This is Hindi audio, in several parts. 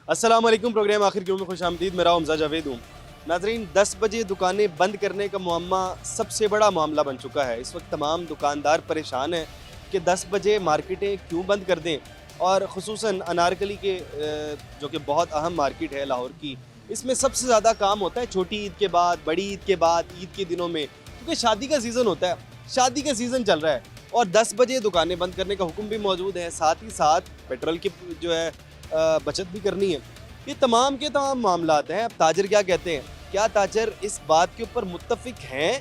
अस्सलाम वालेकुम। प्रोग्राम आखिर क्यों में खुश आमदीद। मेरा हमजा जावेद हूँ। नाजरीन, 10 बजे दुकानें बंद करने का मुअम्मा सबसे बड़ा मामला बन चुका है। इस वक्त तमाम दुकानदार परेशान हैं कि 10 बजे मार्केटें क्यों बंद कर दें, और ख़ुसूसन अनारकली के जो कि बहुत अहम मार्केट है लाहौर की, इसमें सबसे ज़्यादा काम होता है छोटी ईद के बाद, बड़ी ईद के बाद, ईद के दिनों में, क्योंकि शादी का सीज़न होता है। शादी का सीज़न चल रहा है और 10 बजे दुकानें बंद करने का हुक्म भी मौजूद है। साथ ही साथ पेट्रोल की जो है बचत भी करनी है। ये तमाम के तमाम मामलात हैं। अब ताजर क्या कहते हैं? क्या ताजर इस बात के ऊपर मुत्तफिक हैं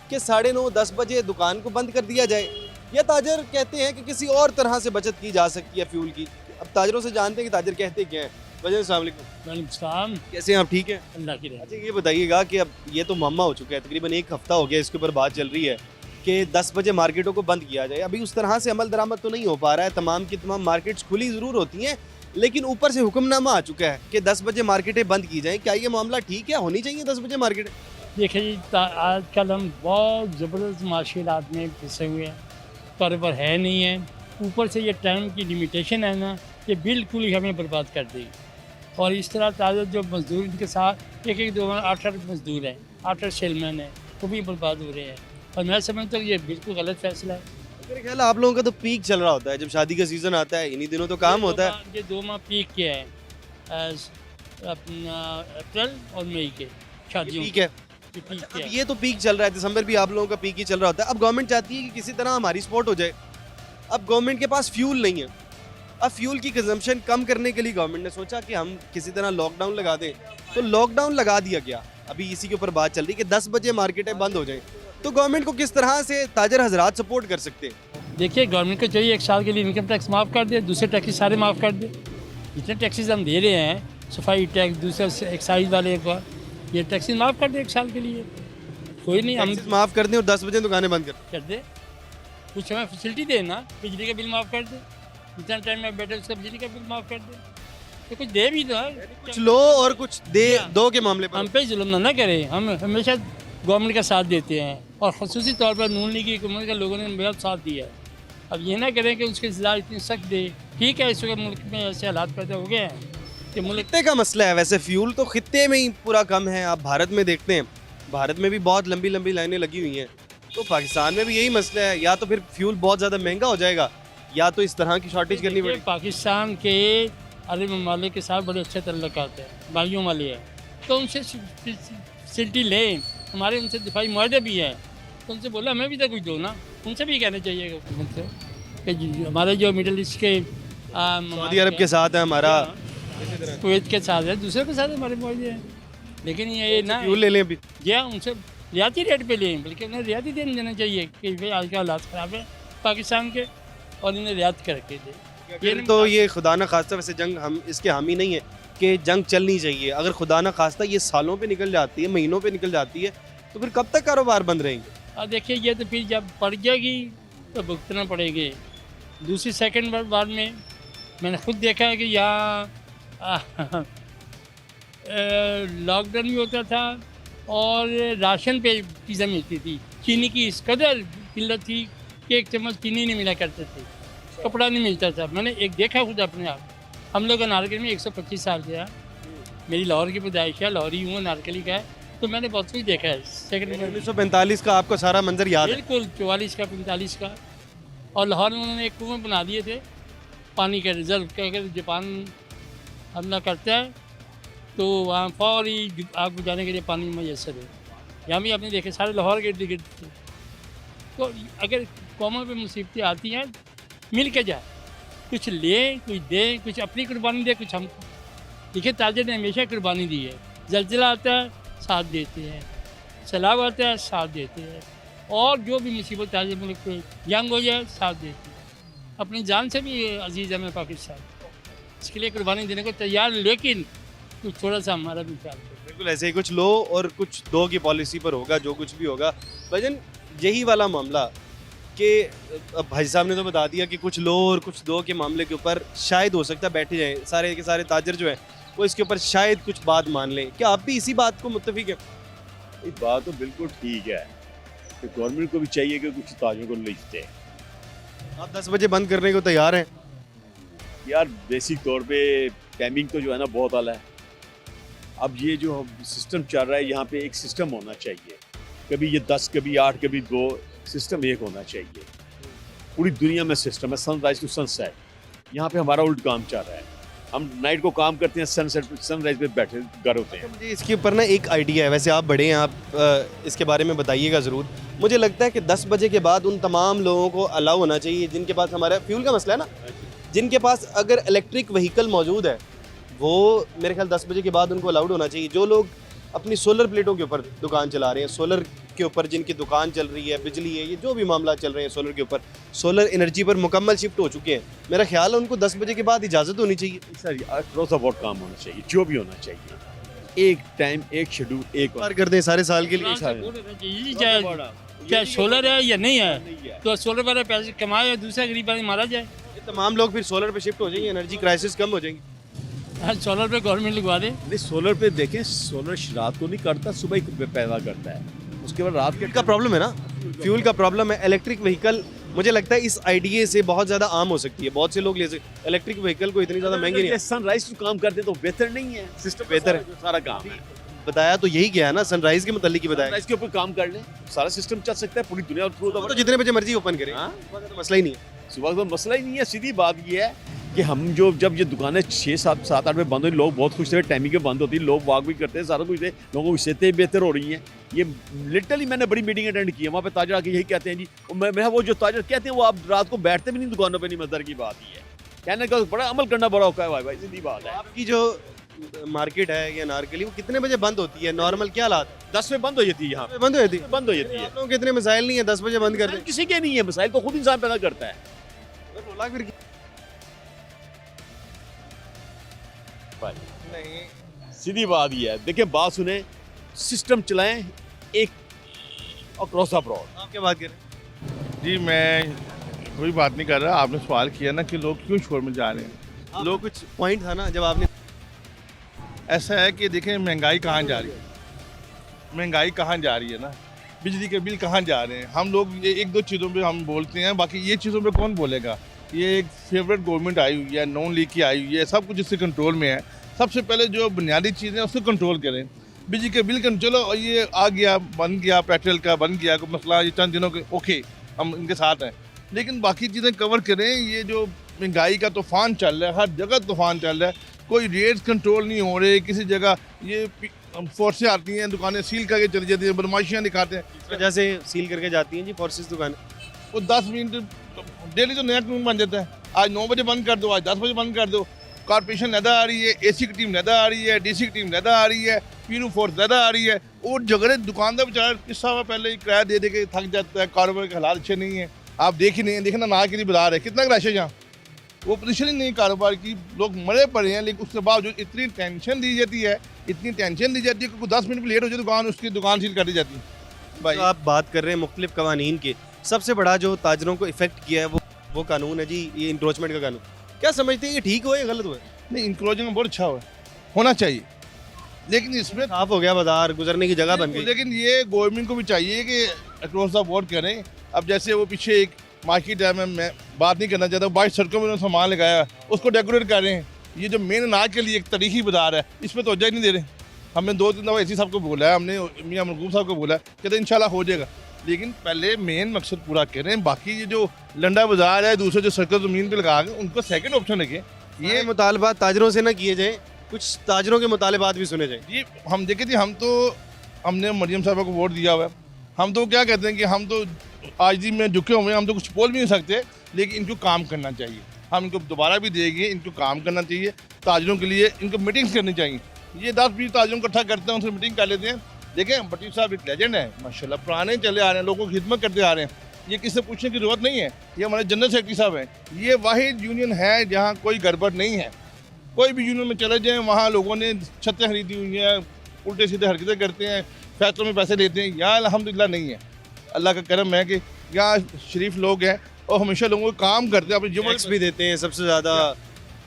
कि 9:30-10 बजे दुकान को बंद कर दिया जाए, या ताजर कहते हैं कि किसी और तरह से बचत की जा सकती है फ्यूल की? अब ताजरों से जानते हैं कि ताजर कहते क्या हैं। वजह अस्सलाम वालेकुम, कैसे हैं आप? ठीक हैं, अल्लाह की रहमत। अच्छा ये बताइएगा कि अब ये तो मामा हो चुका है, तकरीबन एक हफ्ता हो गया इसके ऊपर बात चल रही है कि 10 बजे मार्केटों को बंद किया जाए। अभी उस तरह से अमल दरामद तो नहीं हो पा रहा है। तमाम की तमाम मार्केट्स खुली ज़रूर होती हैं, लेकिन ऊपर से हुक्मनामा आ चुका है कि 10 बजे मार्केटें बंद की जाएं। क्या ये मामला ठीक है? होनी चाहिए 10 बजे मार्केटें? देखिए जी, आजकल हम बहुत ज़बरदस्त माशी हालात में फंसे हुए हैं, कारोबार है नहीं है। ऊपर से ये टाइम की लिमिटेशन है ना, ये बिल्कुल ही हमें बर्बाद कर देगी। और इस तरह ताज़ा जो मजदूर इनके साथ एक दो 8 मजदूर हैं, 8 सेलमैन हैं, वो भी बर्बाद हो रहे हैं। और मैं समझता हूँ ये बिल्कुल गलत फैसला है। मेरे ख्याल आप लोगों का तो पीक चल रहा होता है, जब शादी का सीज़न आता है, इन्हीं दिनों तो काम होता है। ये 2 माह पीक के हैं, अपना अप्रैल और मई के शादियों पीक है। के पीक अब के हैं। ये तो पीक चल रहा है, दिसंबर भी आप लोगों का पीक ही चल रहा होता है। अब गवर्नमेंट चाहती है कि किसी तरह हमारी सपोर्ट हो जाए। अब गवर्नमेंट के पास फ्यूल नहीं है। अब फ्यूल की कंजम्पशन कम करने के लिए गवर्नमेंट ने सोचा कि हम किसी तरह लॉकडाउन लगा दें, तो लॉकडाउन लगा दिया गया। अभी इसी के ऊपर बात चल रही है कि 10 बजे मार्केटें बंद हो जाएं, तो गवर्नमेंट को किस तरह से ताजर हजरात सपोर्ट कर सकते हैं? देखिए, गवर्नमेंट को चाहिए 1 साल के लिए इनकम टैक्स माफ़ कर दे, दूसरे टैक्सेस सारे माफ़ कर दे। जितने टैक्सेस हम दे रहे हैं, सफाई टैक्स, दूसरा एक्साइज वाले का, ये टैक्सेस माफ़ कर दे 1 साल के लिए। कोई नहीं, हम टैक्सेस माफ कर दें और 10 बजे दुकानें बंद कर दें। कर दे। कुछ हमें फैसिलिटी दे ना, बिजली का बिल माफ़ कर दे, जितना टाइम में बैठे उसका बिजली का बिल माफ़ कर दे, तो कुछ दे भी दो। कुछ लो और कुछ दे दो के मामले पर हम पे जुल्म ना करें। हम हमेशा गवर्नमेंट का साथ देते हैं, और ख़ुसूसी तौर पर नून लीग की हुकूमत के लोगों ने बहुत साथ दिया है। अब ये ना करें कि उसके सजा इतनी सख्त दे। ठीक है, इस वक्त मुल्क में ऐसे हालात पैदा हो गए हैं कि मुल्क खित्ते का मसला है। वैसे फ्यूल तो खित्ते में ही पूरा कम है। आप भारत में देखते हैं, भारत में भी बहुत लंबी लंबी लाइनें लगी हुई हैं। तो पाकिस्तान में भी यही मसला है, या तो फिर फ्यूल बहुत ज़्यादा महंगा हो जाएगा, या तो इस तरह की शॉर्टेज करनी देखिए, पड़ेगी। पाकिस्तान के अरब ममालिक के साथ बड़े अच्छे तल्लुकात हैं, भाइयों वाले हैं, तो उनसे फैसिलिटी लें। हमारे उनसे दिफाई मुआहदे भी हैं, तो उनसे बोला हमें भी तो कुछ दो ना। उनसे भी कहना चाहिए हुकूमत से कि हमारे जो मिडल ईस्ट के सऊदी अरब के साथ है हमारा, कुवैत के साथ है, दूसरे के साथ हमारे मुआहदे हैं। लेकिन ये ना, फ्यूल ले लें अभी। जी हाँ, उनसे रियाती रेट पे लें, बल्कि उन्हें रियाती देना चाहिए कि भाई आज के हालात ख़राब है पाकिस्तान के, और इन्हें रियात करके दे। फिर तो ये खुदा न खास्ता, वैसे जंग हम इसके हामी नहीं है कि जंग चलनी चाहिए। अगर खुदा न खास्ता ये सालों पे निकल जाती है, महीनों पे निकल जाती है, तो फिर कब तक कारोबार बंद रहेंगे? और देखिए, ये तो फिर जब पड़ जाएगी तो भुगतना पड़ेगी। दूसरी सेकंड बार में मैंने खुद देखा है कि यहाँ लॉकडाउन भी होता था और राशन पे चीज़ें मिलती थी। चीनी की इस कदर किल्लत थी कि 1 चम्मच चीनी नहीं मिला करते थे, कपड़ा नहीं मिलता था। मैंने एक देखा खुद अपने आप। हम लोग अनारकली में 125 साल से हैं, मेरी लाहौर की पैदाइश है, लाहौरी हूँ, अनारकली का है, तो मैंने बहुत कुछ देखा है। सेकंड 1945 का आपको सारा मंजर याद है? बिल्कुल 44 का, 45 का। और लाहौर में उन्होंने एक कुएं बना दिए थे पानी के रिजर्व के। अगर जापान हमला करता है तो वहाँ फौरी आग बुझाने के लिए पानी मैसर है। यहाँ भी आपने देखे सारे लाहौर के इर्द गिर्द थे। तो अगर कौमों पे मुसीबतें आती हैं, मिल के जाए, कुछ ले, कुछ दे, कुछ अपनी कुर्बानी दे, कुछ हमको। देखिए, ताजर ने हमेशा कुर्बानी दी है। जलजिला आता है, साथ देते हैं, सैलाब आता है, साथ देते हैं, और जो भी मुसीबत आ जाए मुल्क पे, जंग हो जाए, साथ देते हैं। अपनी जान से भी अजीज़ है मैं पाकिस्तान, इसके लिए कुर्बानी देने को तैयार, लेकिन कुछ थोड़ा सा हमारा भी ख्याल करो। बिल्कुल ऐसे ही, कुछ लो और कुछ दो की पॉलिसी पर होगा जो कुछ भी होगा। भजन यही वाला मामला कि अब भाई साहब ने तो बता दिया कि कुछ लो और कुछ दो के मामले के ऊपर शायद हो सकता है बैठे जाएं सारे के सारे ताजर जो है, वो इसके ऊपर शायद कुछ बात मान लें। क्या आप भी इसी बात को मुत्तफिक है? ये बात तो बिल्कुल ठीक है कि गवर्नमेंट को भी चाहिए कि कुछ ताजों को लिखते हैं। आप 10 बजे बंद करने को तैयार हैं? यार बेसिक तौर पे टाइमिंग तो जो है ना बहुत आला है। अब ये जो सिस्टम चल रहा है यहाँ पे एक सिस्टम होना चाहिए, कभी ये 10 कभी 8 कभी 2, सिस्टम एक होना चाहिए। पूरी दुनिया में सिस्टम है, सनराइज टू सनसेट, यहाँ पे हमारा उल्ट काम चल रहा है। हम नाइट को काम करते हैं, सनसेट सनराइज पे बैठे घर होते हैं। मुझे इसके ऊपर ना एक आइडिया है, वैसे आप बड़े हैं, आप इसके बारे में बताइएगा ज़रूर। मुझे लगता है कि 10 बजे के बाद उन तमाम लोगों को अलाउ होना चाहिए जिनके पास, हमारा फ्यूल का मसला है ना, जिनके पास अगर इलेक्ट्रिक व्हीकल मौजूद है वो मेरे ख्याल 10 बजे के बाद उनको अलाउड होना चाहिए। जो लोग अपनी सोलर प्लेटों के ऊपर दुकान चला रहे हैं, सोलर के ऊपर जिनकी दुकान चल रही है, बिजली है, ये जो भी मामला चल रहे हैं सोलर के ऊपर, सोलर एनर्जी पर मुकम्मल शिफ्ट हो चुके हैं, मेरा ख्याल है उनको 10 बजे के बाद इजाज़त होनी चाहिए। सर अक्रॉस द बोर्ड काम होना चाहिए, जो भी होना चाहिए, एक टाइम एक शेड्यूल एक बार कर दें सारे साल के लिए। चाहे सोलर है या नहीं है, तो सोलर वाले पैसे कमाए या दूसरा गरीब आदमी मारा जाए। ये तमाम लोग फिर सोलर पे शिफ्ट हो जाएंगे, एनर्जी क्राइसिस कम हो जाएंगी। हाँ, सोलर पे गवर्नमेंट लगवा दे। नहीं, सोलर पे देखें, सोलर रात को नहीं करता, सुबह ही पैदा करता है, उसके बाद रात के फ्यूल का प्रॉब्लम है ना, फ्यूल का प्रॉब्लम है। इलेक्ट्रिक व्हीकल मुझे लगता है इस आइडिया से बहुत ज़्यादा आम हो सकती है, बहुत से लोग ले सकते। इलेक्ट्रिक व्हीकल को इतनी ज़्यादा महंगी नहीं है। सनराइज को काम करते तो बेहतर नहीं है, सिस्टम बेहतर है, सारा काम है। बताया तो यही गया है ना, सनराइज के मुतालिक ही बताया। सनराइज के ऊपर काम कर लें, सारा सिस्टम चल सकता है पूरी दुनिया और थ्रू तो जितने बजे मर्जी ओपन करें, तो मसला ही नहीं है। सुबह का मसला ही नहीं है। सीधी बात ये है कि हम जब ये दुकानें 6, 7, 8 बजे बंद होती, लोग बहुत खुश थे, टाइमिंग के बंद होती, लोग वॉक भी करते हैं, सारा कुछ थे, लोगों की सेहतें बेहतर हो रही हैं। ये लिटरली मैंने बड़ी मीटिंग अटेंड की है, वहाँ पे ताजर आके यही कहते हैं जी, मैं वो जो ताजर कहते हैं वो आप रात को बैठते भी नहीं दुकानों पर, नहीं मजदर की बात ही है। कहने का बड़ा अमल करना बड़ा औखा है भाई, सीधी बात है। आपकी जो मार्केट है या नारकली, वो कितने बजे बंद होती है नॉर्मल, क्या हालात? 10 में बंद हो जाती है, यहाँ बंद हो जाती है। बंद हो जाती है। आप लोगों के इतने मसाइल नहीं है 10 बजे बंद कर दें। किसी के नहीं है मसाइल, तो खुद इंसान पैदा करता है। रोला फिर नहीं, सीधी बात ये है। देखिए, बात सुने, सिस्टम चलाएं एक अक्रॉस द ब्रॉड। आप क्या बात कर रहे हैं? जी मैं कोई बात नहीं कर रहा, आपने सवाल किया ना कि लोग क्यों शोर में जा रहे हैं। लोग कुछ पॉइंट था ना जब आपने, ऐसा है कि देखें महंगाई कहाँ जा रही है, महंगाई कहाँ जा रही है ना, बिजली के बिल कहाँ जा रहे हैं। हम लोग ये 1-2 चीज़ों पे हम बोलते हैं, बाकी ये चीज़ों पे कौन बोलेगा। ये एक फेवरेट गवर्नमेंट आई हुई है, नॉन लीग की आई हुई है, सब कुछ इससे कंट्रोल में है। सबसे पहले जो बुनियादी चीज़ें हैं उसको कंट्रोल करें। बिजली के बिल चलो ये आ गया, बन गया, पेट्रोल का बन गया, कोई मसला, ये चंद दिनों के ओके, हम इनके साथ हैं, लेकिन बाकी चीज़ें कवर करें। ये जो महंगाई का तूफान चल रहा है, हर जगह तूफान चल रहा है, कोई रेट्स कंट्रोल नहीं हो रहे। किसी जगह ये फोर्सें आती हैं, दुकानें सील करके चली जाती हैं, बदमाशियाँ दिखाते हैं। इस वजह से सील करके जाती हैं जी फोर्सेस दुकानें। वो 10 मिनट डेली तो नया कानून बन जाता है, आज 9 बजे बंद कर दो, आज 10 बजे बंद कर दो। कॉर्पोरेशन ज़्यादा आ रही है, एसी की टीम ज़्यादा आ रही है, डीसी की टीम ज़्यादा आ रही है, पीनू फोर्स ज़्यादा आ रही है। और झगड़े दुकानदार बेचारा किस्सा हुआ, पहले ही किराया दे के थक जाता है, कारोबार के हालात अच्छे नहीं है। आप देख ही नहीं है, देखना ना के लिए बाजार है, कितना रश है यहाँ, वो पोजीशन ही नहीं कारोबार की, लोग मरे पड़े हैं। लेकिन उसके बावजूद इतनी टेंशन दी जाती है, इतनी टेंशन दी जाती है कि 10 मिनट लेट हो जाए दुकान, उसकी दुकान सील कर दी जाती है। भाई तो आप बात कर रहे हैं मुख्तलिफ कवानीन के, सबसे बड़ा जो ताजरों को इफेक्ट किया है वो कानून है जी, ये इंक्रोचमेंट का कानून। क्या समझते हैं, ये ठीक हुआ या गलत हुआ? नहीं, इंक्रोचमेंट में बहुत अच्छा होना चाहिए, लेकिन इसमें साफ हो गया बाजार, गुजरने की जगह बन गई। लेकिन ये गवर्नमेंट को भी चाहिए कि अक्रॉस द बोर्ड करें। अब जैसे वो पीछे एक मार्केट है, मैं बात नहीं करना चाहता, 22 सड़कों में उन्होंने सामान लगाया, उसको डेकोरेट कर रहे हैं। ये जो मेन अनाज के लिए एक तरीकी बाजार है, इसमें तवज्जो ही नहीं दे रहे। हमने 2-3 दफ़ा एसी साहब को बोला है, हमने मियां मरगूब साहब को बोला है, कहते इंशाल्लाह हो जाएगा, लेकिन पहले मेन मकसद पूरा करें। बाकी ये जो लंडा बाजार है, दूसरे जो सर्कल ज़मीन पे लगा के उनको सेकंड ऑप्शन रखें। ये मुतालबात ताजरों से ना किए जाएं, कुछ ताजरों के मुतालबात भी सुने जाएं। ये हम देखे थे, हमने मरियम साहबा को वोट दिया हुआ है, हम तो क्या कहते हैं कि हम तो आज ही में झुके हुए हैं, हम तो कुछ बोल भी नहीं सकते, लेकिन इनको काम करना चाहिए। हम इनको दोबारा भी देंगे, इनको काम करना चाहिए ताजरों के लिए, इनको मीटिंग्स करनी चाहिए। ये 10-20 ताजरों को इकट्ठा करते हैं, उनसे मीटिंग कर लेते हैं। देखें, भट्टी साहब एक लेजेंड है माशाल्लाह, पुराने चले आ रहे हैं, लोगों की खिदमत करते आ रहे हैं, ये किससे पूछने की जरूरत नहीं है। ये हमारे जनरल सेक्रेटरी साहब हैं, ये वाहिद यूनियन है जहाँ कोई गड़बड़ नहीं है। कोई भी यूनियन में चले जाएँ, वहाँ लोगों ने छतें खरीदी हुई हैं, उल्टे सीधे हरकतें करते हैं, फैसलों में पैसे लेते हैं। यहाँ अल्हम्दुलिल्लाह नहीं है, अल्लाह का करम है कि यहाँ शरीफ लोग हैं और हमेशा लोगों को काम करते हैं, अपनी टैक्स भी देते हैं सबसे ज़्यादा।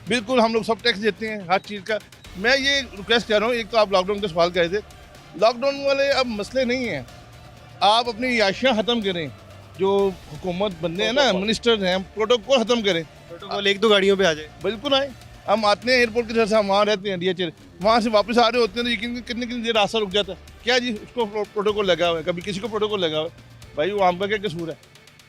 बिल्कुल, हम लोग सब टैक्स देते हैं हर चीज़ का। मैं ये रिक्वेस्ट कर रहा हूँ, एक तो आप लॉकडाउन का सवाल कर रहे थे, लॉकडाउन वाले अब मसले नहीं हैं, आप अपनी याशियाँ ख़त्म करें, जो हुकूमत बंदे हैं ना, मिनिस्टर हैं, प्रोटोकॉल ख़त्म करें। प्रोटोकॉल एक दो गाड़ियों पे आ जाए। बिल्कुल आए, हम आते हैं एयरपोर्ट की तरफ से, हम वहाँ रहते हैं डीएचएल, वहाँ से वापस आ रहे होते हैं तो यकीन कितनी कितनी देर रास्ता रुक जाता है। क्या जी उसको प्रोटोकॉल लगा हुआ है, कभी किसी को प्रोटोकॉल लगा हुआ है, भाई वो आपका क्या कसूर है?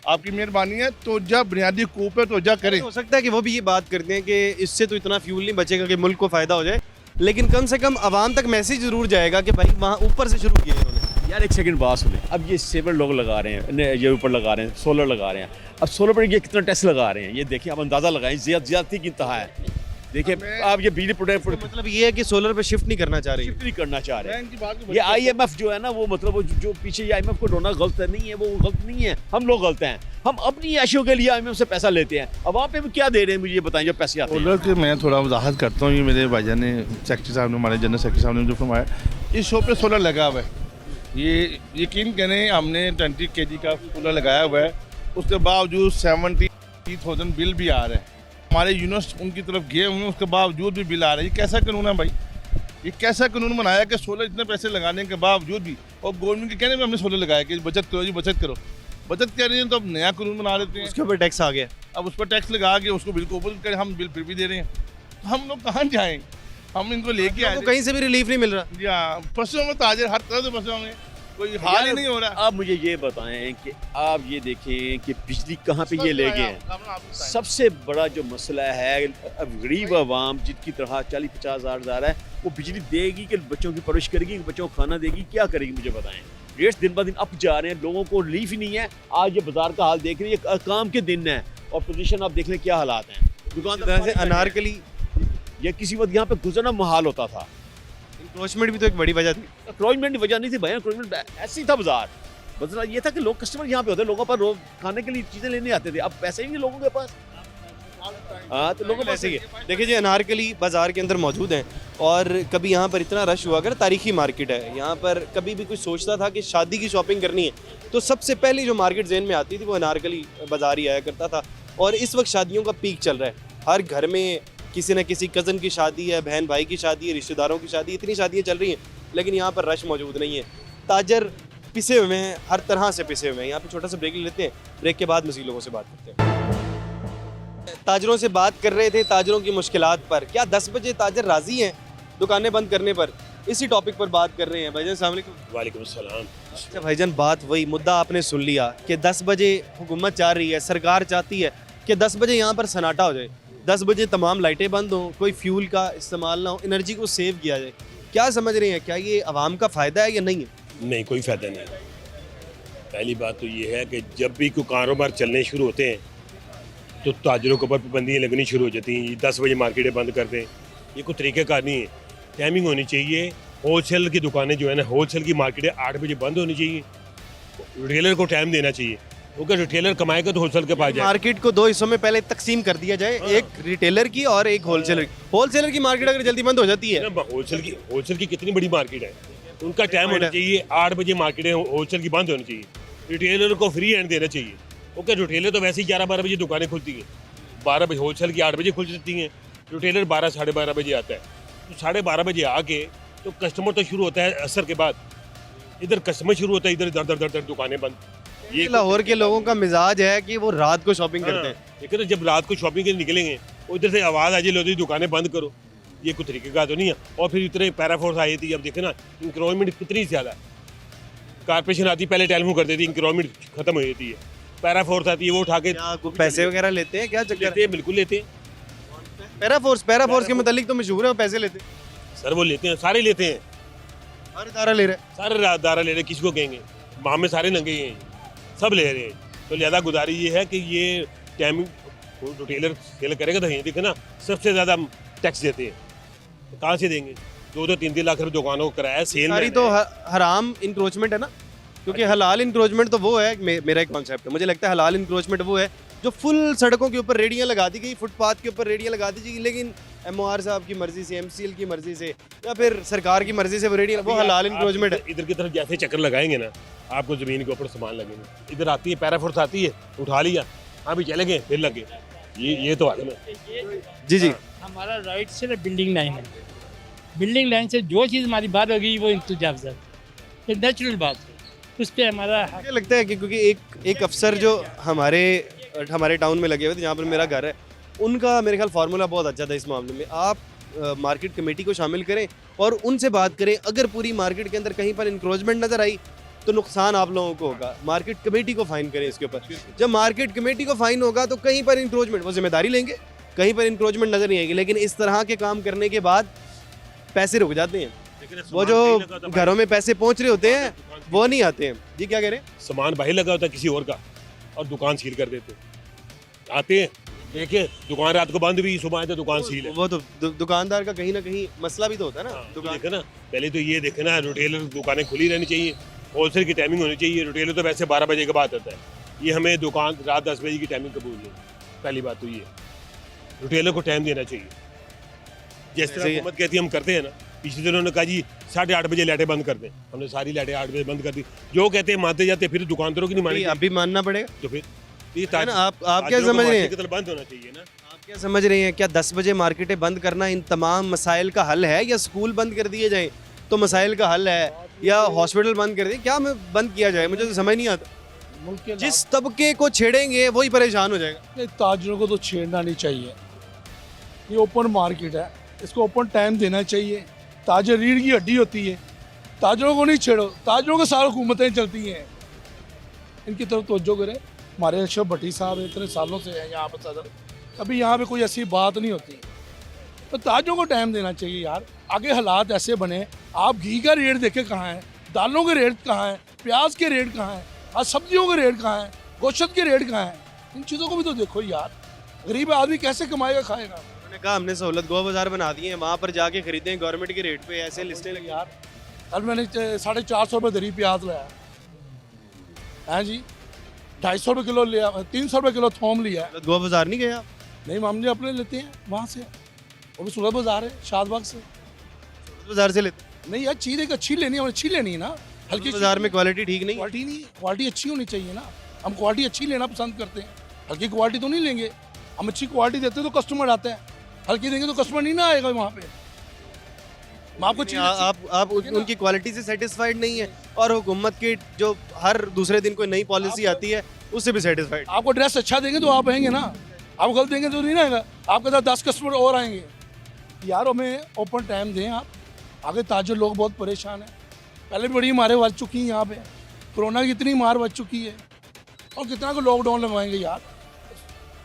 आपकी मेहरबानी है तो जा बुनियादी कूप है तो जा करें। हो सकता है कि वो भी ये बात करते हैं कि इससे तो इतना फ्यूल नहीं बचेगा कि मुल्क को फ़ायदा हो जाए, लेकिन कम से कम आवाम तक मैसेज ज़रूर जाएगा कि भाई वहाँ ऊपर से शुरू किया इन्होंने। यार एक सेकंड बात सुने, अब ये सेवर लोग लगा रहे हैं, ये ऊपर लगा रहे हैं, सोलर लगा रहे हैं, अब सोलर पर ये कितना टैक्स लगा रहे हैं, ये देखिए आप अंदाज़ा लगाएं, ज्यादती की इंतहा है। देखिए आप ये बिजली प्रोडक्ट मतलब ये है कि सोलर पे शिफ्ट नहीं करना चाह रही। शिफ्ट नहीं करना चाह रहे हैं। बैंक की बात को ये IMF जो है ना, वो मतलब वो जो पीछे ये IMF को ढोना गलत नहीं है, वो गलत नहीं है, हम लोग गलत हैं। हम अपनी ऐशों के लिए IMF से पैसा लेते हैं, अब वहाँ पे भी क्या दे रहे हैं मुझे ये बताएं जो पैसे आते हैं। सोलर के मैं थोड़ा वजाहत करता हूँ, ये मेरे भाईजान ने सेक्रेटरी साहब ने, हमारे जनरल सेक्रेटरी साहब ने जो फरमाया, इस शो पे सोलर लगा हुआ है, ये यकीन करें हमने 20 kg का सोलर लगाया हुआ है, उसके बावजूद 70,000 बिल भी आ रहे हैं। हमारे यूनिवर्स उनकी तरफ गए हुए हैं, उसके बावजूद भी बिल आ रहे हैं। ये कैसा कानून है भाई? ये कैसा कानून बनाया कि सोलर इतने पैसे लगाने के बावजूद भी, और गवर्नमेंट के कहने में हमने सोलर लगाया कि बचत करो जी बचत करो, बचत कर रही है तो अब नया कानून बना देते हैं, उसके ऊपर टैक्स आ गया। अब उस पर टैक्स लगा के उसको बिल को ऊपर करें, हम बिल फिर भी दे रहे हैं, तो हम लोग कहाँ जाएँ? हम इनको लेके आए कहीं से भी रिलीफ नहीं मिल रहा। जी हाँ, फंसे हुए ताजर हर तरह से फंसे होंगे, कोई हाल ही नहीं हो रहा। आप मुझे ये बताएं कि आप ये देखें कि बिजली कहाँ पे ये ले गए हैं। सबसे बड़ा जो मसला है, अब गरीब आवाम जिनकी तरह 40-50 हज़ार है, वो बिजली देगी कि बच्चों की परवरिश करेगी, बच्चों को खाना देगी, क्या करेगी मुझे बताएं। रेट्स दिन ब दिन अप जा रहे हैं, लोगों को रिलीफ ही नहीं है। आज ये बाजार का हाल देख रहे हैं, ये काम के दिन है और पोजीशन आप देख लें क्या हालात हैं। दुकानदार से अनारकली ये किसी वक्त यहाँ पे गुजरना मुहाल होता था। इंक्रोचमेंट भी तो एक बड़ी वजह थी। क्रोचमेंट की वजह नहीं थी भाई, क्रोचमेंट ऐसे ही था बाजार। मतलब ये था कि लोग कस्टमर यहाँ पे होते, लोगों पर रोज खाने के लिए चीजें लेने आते थे, अब पैसे ही नहीं लोगों के पास। हाँ तो लोगों ऐसे ही है। देखिए जी, अनारकली बाजार के अंदर मौजूद हैं और कभी यहाँ पर इतना रश हुआ, अगर तारीखी मार्केट है यहाँ पर, कभी भी कोई सोचता था कि शादी की शॉपिंग करनी है तो सबसे पहली जो मार्केट ज़हन में आती थी वो अनारकली बाजार ही आया करता था। और इस वक्त शादियों का पीक चल रहा है, हर घर में किसी न किसी कज़न की शादी है, बहन भाई की शादी है, रिश्तेदारों की शादी, इतनी शादियाँ चल रही हैं, लेकिन यहाँ पर रश मौजूद नहीं है। ताजर पिसे हुए हैं, हर तरह से पिसे हुए हैं। यहाँ पे छोटा सा ब्रेक ले लेते हैं, ब्रेक के बाद मज़ीद लोगों से बात करते हैं। ताजरों से बात कर रहे थे ताजरों की मुश्किलात पर। क्या 10 बजे ताजर राज़ी हैं दुकानें बंद करने पर? इसी टॉपिक पर बात कर रहे हैं। भाईजान अस्सलाम वालेकुम। वालेकुम अस्सलाम। अच्छा भाईजान, बात वही मुद्दा आपने सुन लिया कि 10 बजे हुकूमत चाह रही है, सरकार चाहती है कि 10 बजे यहाँ पर सन्नाटा हो जाए, 10 बजे तमाम लाइटें बंद हों, कोई फ्यूल का इस्तेमाल ना हो, एनर्जी को सेव किया जाए। क्या समझ रहे हैं, क्या ये आवाम का फ़ायदा है या नहीं है? नहीं, कोई फ़ायदा नहीं। पहली बात तो ये है कि जब भी कोई कारोबार चलने शुरू होते हैं तो ताजरों के ऊपर पाबंदियाँ लगनी शुरू हो जाती हैं। 10 बजे मार्केटें बंद कर दें, ये कोई तरीक़ेकार नहीं है। टाइमिंग होनी चाहिए। होलसेल की दुकानें जो है ना, होलसेल की मार्केटें 8 बजे बंद होनी चाहिए। रिटेलर को टाइम देना चाहिए, क्योंकि रिटेलर कमाएगा तो होलसेल के पास जाए। मार्केट को 2 हिस्सों में पहले तकसीम कर दिया जाए, एक रिटेलर की और एक होलसेलर की। होलसेलर की मार्केट अगर जल्दी बंद हो जाती है, होलसेल की कितनी बड़ी मार्केट है, उनका टाइम होना चाहिए 8 बजे मार्केटें होलसेल की बंद होनी चाहिए। रिटेलर को फ्री हैंड देना चाहिए। ओके, रिटेलर तो वैसे ही 11-12 बजे दुकानें खुलती हैं, 12 बजे होलसेल की 8 बजे खुल जाती हैं, रिटेलर 12 साढ़े 12 बजे आता है। तो 12:30 बजे आके तो कस्टमर तो शुरू होता है असर के बाद, इधर कस्टमर शुरू होता है, इधर दर दर दुकानें बंद। ये लाहौर के लोगों का मिजाज है कि वो रात को शॉपिंग करते हैं। लेकिन जब रात को शॉपिंग के लिए निकलेंगे, उधर से आवाज़ आ जाए लो दुकानें बंद करो, ये कोई तरीके का तो नहीं है। और फिर इतने पैराफोर्स आई थी, अब देखे ना इंक्रोचमेंट कितनी ज़्यादा। कारपोरेशन आती पहले टेलीफोन कर देती, इंक्रोचमेंट खत्म हो जाती है, पैराफोर्स आती है वो उठा के पैसे वगैरह लेते हैं, क्या चक्कर लेते हैं, बिल्कुल लेते हैं। पैराफोर्स के मुतालिक तो मशहूर है वो पैसे लेते हैं। सर वो लेते हैं, सारे लेते हैं, हर इदारा ले रहे हैं। सारे राहदारा ले रहे हैं, किसी को कहेंगे वहाँ में सारे नंगे हैं, सब ले रहे हैं। तो ज़्यादा गुजारिश ये है कि ये टाइमिंग रिटेलर सेल करेगा तो ये देखे ना, सबसे ज़्यादा टैक्स देते हैं, तो कहाँ से देंगे? 2-3 लाख रुपये दुकानों को कराया सेल सारी तो हराम इंक्रोचमेंट है ना, क्योंकि हलाल इंक्रोचमेंट तो वो है, मेरा एक कॉन्सेप्ट है, मुझे लगता है हलाल इंक्रोचमेंट वो है जो फुल सड़कों के ऊपर रेडियाँ लगा दी गई, फुटपाथ के ऊपर रेडियाँ लगा दी गई, लेकिन MOR साहब की मर्जी से, MCL की मर्जी से या फिर सरकार की मर्जी से वो रेडियाँ, वो हलाल इंक्रोचमेंट है। इधर की तरफ जैसे चक्कर लगाएंगे ना, आपको ज़मीन के ऊपर सामान लगेंगे। इधर आती है पैराफोर्स आती है, उठा लिया, हाँ भी चले गए, फिर लगे। ये तो आदम है। जी जी, हमारा राइट से ना बिल्डिंग लाइन है, बिल्डिंग लाइन से जो चीज़ हमारी बात होगी वो इंतजाम है, ये नेचुरल बात है, उस पर हमारा मुझे लगता है कि क्योंकि एक अफसर जो हमारे टाउन में लगे हुए थे, जहाँ पर मेरा घर है, उनका मेरे ख्याल फार्मूला बहुत अच्छा था इस मामले में। आप मार्केट कमेटी को शामिल करें और उनसे बात करें, अगर पूरी मार्केट के अंदर कहीं पर इंक्रोचमेंट नज़र आई तो नुकसान आप लोगों को होगा, मार्केट कमेटी को फाइन करें इसके ऊपर। जब मार्केट कमेटी को फाइन होगा तो कहीं पर इंक्रोचमेंट, वो जिम्मेदारी लेंगे, कहीं पर इंक्रोचमेंट नज़र नहीं आएगी। लेकिन इस तरह के काम करने के बाद पैसे रुक जाते हैं, वो जो घरों में पैसे पहुंच रहे होते हैं वो नहीं आते हैं। जी क्या कह रहे हैं? सामान बाहर लगा होता है किसी और का और दुकान सील कर देते हैं। आते हैं देखिए दुकान रात को बंद हुई, सुबह आए तो दुकान सील है। वो तो दुकानदार का कहीं ना कहीं मसला भी तो होता है ना। दुकान देखे ना, पहले तो ये देखे ना, रिटेलर दुकानें खुली रहनी चाहिए, होलसेल की टाइमिंग होनी चाहिए। रिटेलर तो वैसे 12 बजे के बाद आता है, ये हमें दुकान रात 10 बजे की टाइमिंग कबूल है। पहली बात तो ये रिटेलर को टाइम देना चाहिए। जिस तरह हुकूमत कहती है हम करते हैं ना, पिछले दिनों ने कहा जी 8:30 बजे लाइटें बंद कर दें, हमने सारी लाइटें 8 बजे बंद कर दी। जो कहते हैं मानते जाते, फिर दुकानदारों की नहीं मानी, अभी मानना पड़ेगा। तो फिर ये है ना, आप क्या समझ रहे हैं? बंद होना चाहिए ना। आप क्या समझ रहे हैं, क्या 10 बजे मार्केटें बंद करना इन तमाम मसाइल का हल है, या स्कूल बंद कर दिए जाएं तो मसाइल का हल है, या हॉस्पिटल बंद कर दिए, क्या बंद किया जाए? मुझे तो समझ नहीं आता। मुल्क के जिस तबके को छेड़ेंगे वही परेशान हो जाएगा। नहीं, ताजरों को तो छेड़ना नहीं चाहिए। ये ओपन मार्केट है, इसको ओपन टाइम देना चाहिए। ताजर रीढ़ की हड्डी होती है, ताजरों को नहीं छेड़ो। ताजरों के साथ हुकूमतें चलती हैं, इनकी तरफ तवज्जो करें। हमारे अशरफ भट्टी साहब इतने सालों से हैं यहाँ पर सदर, कभी यहाँ पे कोई ऐसी बात नहीं होती। तो ताजरों को टाइम देना चाहिए यार। आगे हालात ऐसे बने, आप घी का रेट देखे कहाँ है, दालों के रेट कहाँ है, प्याज के रेट कहाँ है, आज सब्जियों के रेट कहाँ है, गोश्त के रेट कहाँ है। इन चीज़ों को भी तो देखो यार, गरीब आदमी कैसे कमाएगा खाएगा। उन्होंने कहा हमने सहूलत गो बाजार बना दिए हैं, वहाँ पर जाके खरीदें गवर्नमेंट के रेट पे, ऐसे लिस्टें लगी। यार कल मैंने 450 रुपये दरी प्याज लाया है जी, 250 रुपये किलो लिया, 300 रुपये किलो थोम लिया है। गो बाजार नहीं गए आप? नहीं, मामले अपने लेते हैं वहाँ से, वो भी सूरत बाजार है, शादबाग से। बाजार से लेते? नहीं यार, चीज़ एक अच्छी लेनी है, और अच्छी लेनी है ना। हल्की बाजार में क्वालिटी ठीक नहीं, क्वालिटी नहीं, क्वालिटी अच्छी होनी चाहिए ना। हम क्वालिटी अच्छी लेना पसंद करते हैं, हल्की क्वालिटी तो नहीं लेंगे। हम अच्छी क्वालिटी देते हैं तो कस्टमर आते हैं, हल्की देंगे तो कस्टमर नहीं ना आएगा वहाँ पे। मैं आपको चीज़ आप उनकी क्वालिटी से सेटिस्फाइड नहीं है, और हुकूमत की जो हर दूसरे दिन कोई नई पॉलिसी आती है उससे भी सेटिस्फाइड। आपको ड्रेस अच्छा देंगे तो आप आएंगे ना, आप गलत देंगे तो नहीं ना आएगा। आपके साथ 10 कस्टमर और आएंगे। यार हमें ओपन टाइम दें आप। आगे ताजर लोग बहुत परेशान हैं, पहले भी बड़ी मारें बच चुकी हैं यहाँ पे, कोरोना की इतनी मार बच चुकी है, और कितना को लॉकडाउन लगवाएंगे यार।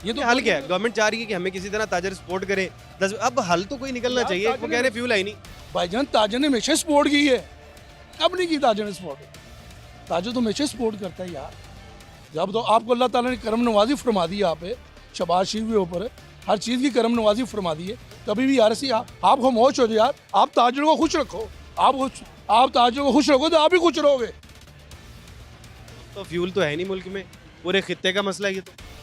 ये तो हल क्या है? गवर्नमेंट चाह रही है कि हमें किसी तरह ताजर सपोर्ट करे। अब हल तो कोई निकलना चाहिए। वो कह रहे फ्यूल आई नहीं। भाईजान ताजर ने हमेशा सपोर्ट की है, कब नहीं की ताजर ने सपोर्ट? ताजर तो हमेशा सपोर्ट करता है यार। जब तो आपको अल्लाह ताला ने करम नवाजी फरमा दी, यहाँ पे शबाज शरीफ के ऊपर हर चीज़ की करम नवाजी फरमा दी है। कभी भी यार ऐसी आप खामोश हो जाए यार। आप ताजरों को खुश रखो, आप ताजरों को खुश रखो तो आप भी खुश रहोगे। तो फ्यूल तो है नहीं मुल्क में, पूरे खित्ते का मसला है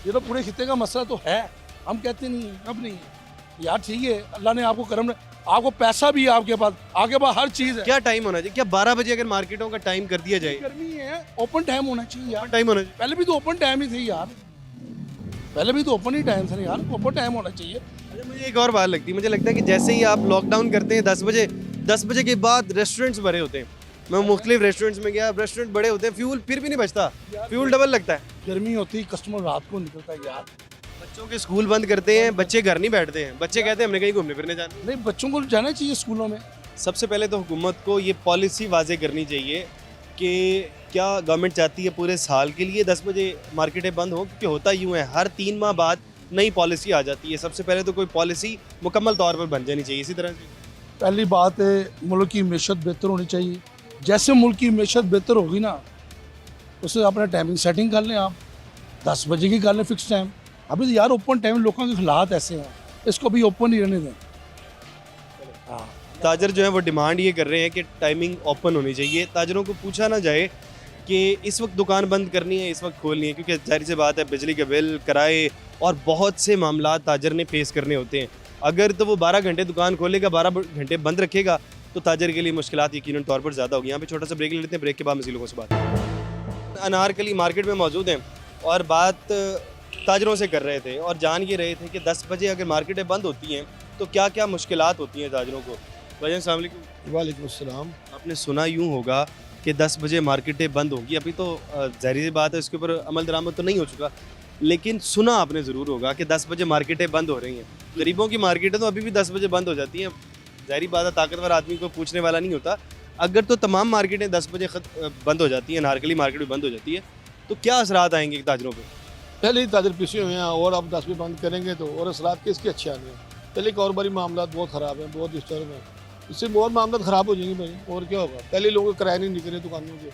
ये तो पूरे खित्ते का मसला तो है, हम कहते नहीं है, अब नहीं है यार। ठीक है, अल्लाह ने आपको करम, आपको पैसा भी है आपके पास, आपके पास हर चीज़ है। क्या टाइम होना चाहिए? क्या 12 बजे अगर मार्केटों का टाइम कर दिया जाए? गर्मी है, ओपन टाइम होना चाहिए यार। टाइम होना चाहिए। पहले भी तो ओपन टाइम ही थे यार, पहले भी तो ओपन ही टाइम था यार, ओपन टाइम होना चाहिए। अच्छा, मुझे एक और बात लगती है, मुझे लगता है कि जैसे ही आप लॉकडाउन करते हैं 10 बजे के बाद रेस्टोरेंट्स भरे होते हैं। मैं मुख्तलिफ रेस्टोरेंट्स में गया, रेस्टोरेंट बड़े होते हैं, फ्यूल फिर भी नहीं बचता, फ्यूल डबल लगता है। गर्मी होती है, कस्टमर रात को निकलता है यार। बच्चों के स्कूल बंद करते हैं, बच्चे घर नहीं बैठते हैं, बच्चे कहते हैं हमने कहीं घूमने फिरने जाना। नहीं, बच्चों को जाना चाहिए स्कूलों में। सबसे पहले तो हुकूमत को ये पॉलिसी वाजे करनी चाहिए कि क्या गवर्नमेंट चाहती है पूरे साल के लिए 10 बजे मार्केटें बंद हों, क्योंकि होता यूँ है हर 3 माह बाद नई पॉलिसी आ जाती है। सबसे पहले तो कोई पॉलिसी मुकम्मल तौर पर बन जानी चाहिए। इसी तरह से पहली बात है, मुल्क की मैशत बेहतर होनी चाहिए। जैसे मुल्क की मैशत बेहतर होगी ना, उससे अपना टाइमिंग सेटिंग कर लें। आप 10 बजे की कर लें फिक्स टाइम। अभी तो यार ओपन टाइम, लोगों के हालात ऐसे हैं, इसको भी ओपन ही रहने दें। हाँ, ताजर जो है वो डिमांड ये कर रहे हैं कि टाइमिंग ओपन होनी चाहिए। ताजरों को पूछा ना जाए कि इस वक्त दुकान बंद करनी है, इस वक्त खोलनी है, क्योंकि जाहिर सी बात है बिजली के बिल, किराए और बहुत से मामला ताजर ने फेस करने होते हैं। अगर तो वो 12 घंटे दुकान खोलेगा, 12 घंटे बंद रखेगा, तो ताजर के लिए मुश्किलात यकीनन तौर पर ज़्यादा होगी। यहाँ पे छोटा सा ब्रेक ले लेते हैं, ब्रेक के बाद मज़ीद लोगों से बात। अनारकली मार्केट में मौजूद हैं और बात ताजरों से कर रहे थे, और जान ये रहे थे कि 10 बजे अगर मार्केटें बंद होती हैं तो क्या क्या मुश्किलात होती हैं ताजरों को। भाई अस्सलाम वालेकुम। वालेकुम अस्सलाम। आपने सुना यूँ होगा कि 10 बजे मार्केटें बंद होंगी, अभी तो ज़ाहिर सी बात है इसके ऊपर अमल दरामद तो नहीं हो चुका, लेकिन सुना आपने ज़रूर होगा कि 10 बजे मार्केटें बंद हो रही हैं। गरीबों की मार्केटें तो अभी भी 10 बजे बंद हो जाती हैं। ज़ाहिर बात है, ताकतवर आदमी को पूछने वाला नहीं होता। अगर तो तमाम मार्केटें 10 बजे बंद हो जाती हैं, नारकली मार्केट भी बंद हो जाती है, तो क्या असरात आएंगे ताजरों पर? पहले ही ताजर पिसे हुए हैं और अब 10 बजे बंद करेंगे तो और असरात किसके अच्छे आने हैं। पहले कारोबारी मामला बहुत ख़राब है, बहुत डिस्टर्ब है, इससे बहुत मामला ख़राब हो जाएंगे भाई। और क्या होगा, पहले लोगों को किराए नहीं निकले दुकानों के,